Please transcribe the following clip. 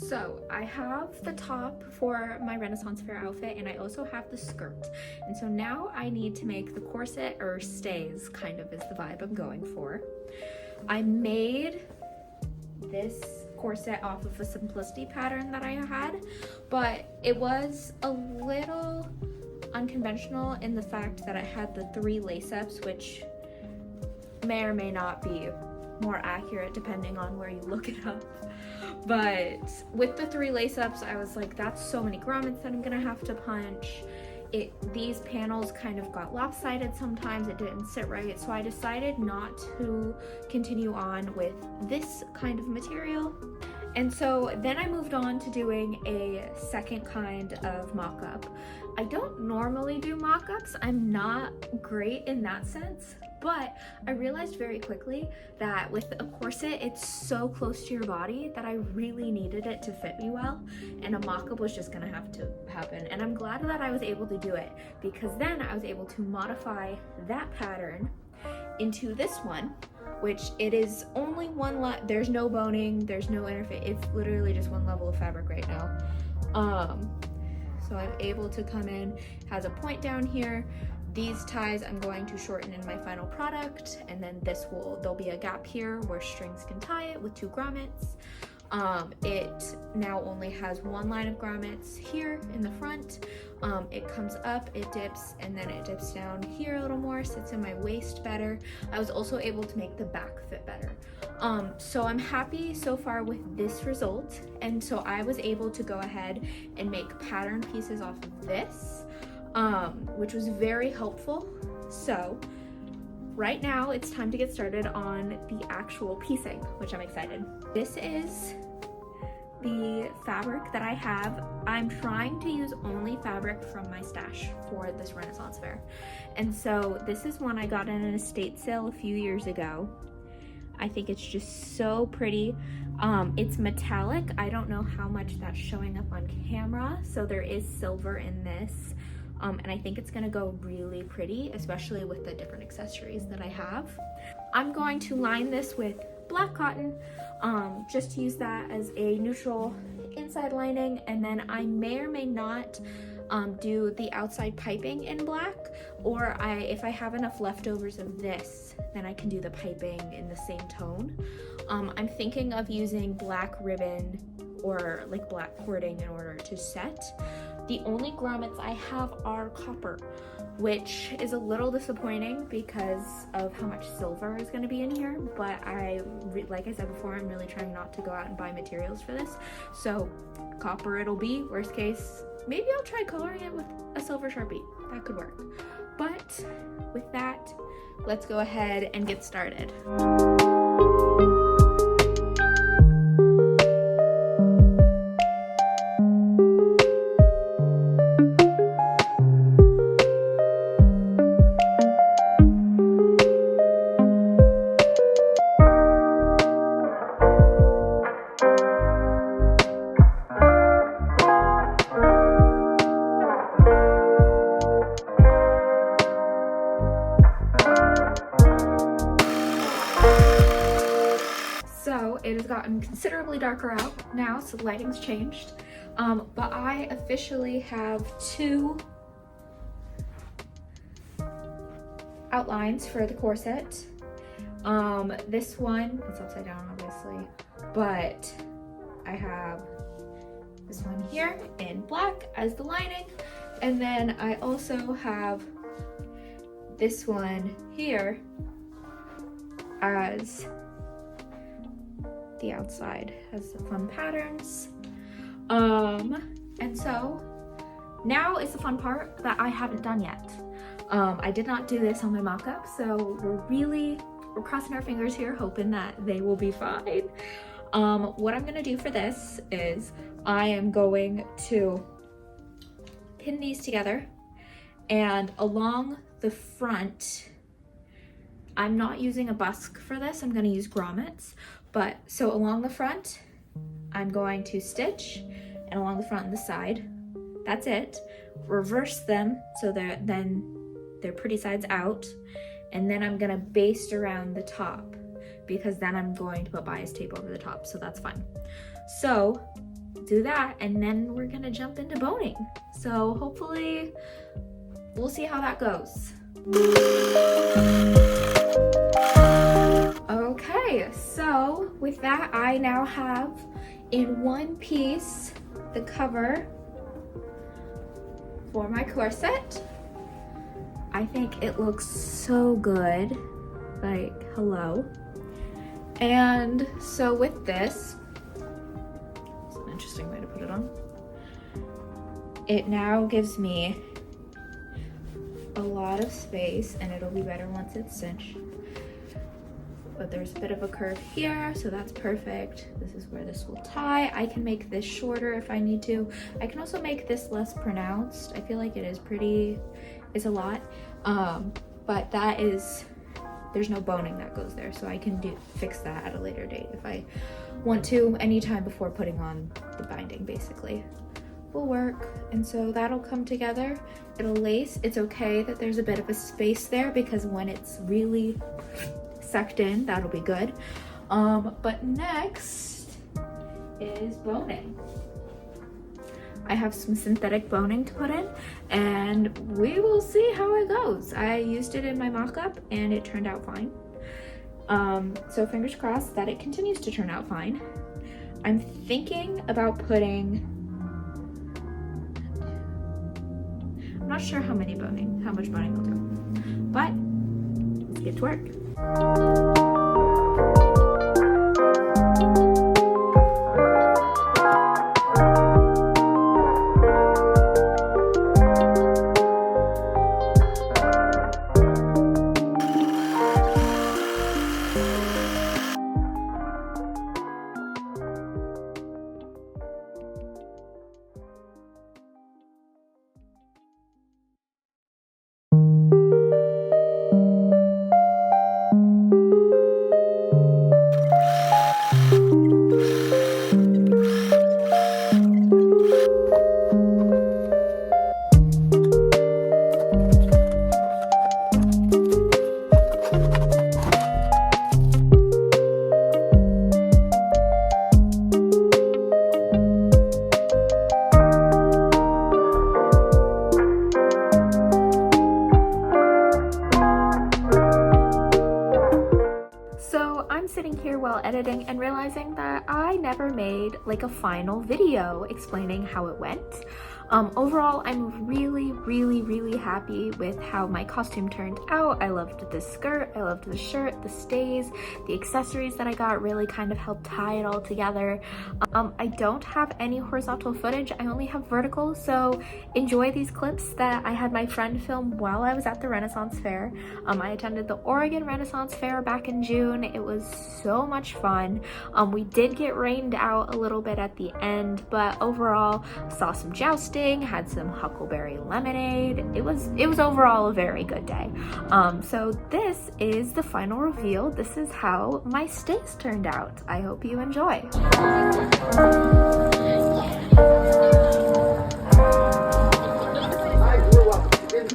So I have the top for my Renaissance Fair outfit, and I also have the skirt. And so now I need to make the corset, or stays kind of is the vibe I'm going for. I made this corset off of a simplicity pattern that I had, but it was a little unconventional in the fact that it had the 3 lace-ups, which may or may not be more accurate depending on where you look it up. But with the 3 lace-ups, I was like, that's so many grommets that I'm gonna have to punch. These panels kind of got lopsided sometimes, it didn't sit right, so I decided not to continue on with this kind of material. And so then I moved on to doing a second kind of mock-up. I don't normally do mock-ups, I'm not great in that sense, but I realized very quickly that with a corset, it's so close to your body that I really needed it to fit me well, and a mock-up was just gonna have to happen. And I'm glad that I was able to do it, because then I was able to modify that pattern into this one, which it is only one there's no boning, there's no interface, it's literally just one level of fabric right now. So I'm able to come in, has a point down here. These ties I'm going to shorten in my final product, and then there'll be a gap here where strings can tie it with 2 grommets. It now only has 1 line of grommets here in the front. It comes up, it dips, and then it dips down here a little more, sits in my waist better. I was also able to make the back fit better. So I'm happy so far with this result, and so I was able to go ahead and make pattern pieces off of this, which was very helpful. So right now it's time to get started on the actual piecing, which I'm excited. This is the fabric that I have. I'm trying to use only fabric from my stash for this Renaissance Fair. And so this is one I got in an estate sale a few years ago. I think it's just so pretty. It's metallic. I don't know how much that's showing up on camera. So there is silver in this. And I think it's gonna go really pretty, especially with the different accessories that I have. I'm going to line this with black cotton, just to use that as a neutral inside lining, and then I may or may not do the outside piping in black, or if I have enough leftovers of this, then I can do the piping in the same tone. I'm thinking of using black ribbon or like black cording in order to set. The only grommets I have are copper, which is a little disappointing because of how much silver is going to be in here, but like I said before, I'm really trying not to go out and buy materials for this, so copper it'll be. Worst case, maybe I'll try coloring it with a silver Sharpie. That could work. But with that, let's go ahead and get started. It has gotten considerably darker out now, so the lighting's changed. But I officially have 2 outlines for the corset. This one, it's upside down obviously, but I have this one here in black as the lining, and then I also have this one here as the outside. Has the fun patterns. And so now is the fun part that I haven't done yet. I did not do this on my mock-up, so we're crossing our fingers here, hoping that they will be fine. What I'm gonna do for this is I am going to pin these together, and along the front, I'm not using a busk for this, I'm gonna use grommets. But so along the front, I'm going to stitch, and along the front and the side, that's it. Reverse them so that then they're pretty sides out, and then I'm gonna baste around the top, because then I'm going to put bias tape over the top, so that's fine. So do that, and then we're gonna jump into boning. So hopefully we'll see how that goes. Okay, so with that, I now have in one piece the cover for my corset. I think it looks so good, like hello. And so with this, it's an interesting way to put it on. It now gives me a lot of space, and it'll be better once it's cinched. But there's a bit of a curve here, so that's perfect. This is where this will tie. I can make this shorter if I need to. I can also make this less pronounced. I feel like it is pretty, it's a lot. But that is, there's no boning that goes there, so I can fix that at a later date if I want to, anytime before putting on the binding, basically. Will work. And so that'll come together. It'll lace. It's okay that there's a bit of a space there, because when it's really sucked in, that'll be good. But next is boning. I have some synthetic boning to put in, and we will see how it goes. I used it in my mock-up and it turned out fine. So fingers crossed that it continues to turn out fine. I'm thinking about putting, I'm not sure how much boning I'll do, but let's get to work. Sitting here while editing and realizing that I never made like a final video explaining how it went. Overall, I'm really happy with how my costume turned out. I loved the skirt, I loved the shirt, the stays, the accessories that I got really kind of helped tie it all together. I don't have any horizontal footage, I only have vertical, so enjoy these clips that I had my friend film while I was at the Renaissance Fair. I attended the Oregon Ren Faire back in June. It was so much fun. We did get rained out a little bit at the end, but overall saw some jousting, had some huckleberry lemonade. It was overall a very good day. So this is the final reveal. This is how my stays turned out. I hope you enjoy. I grew up in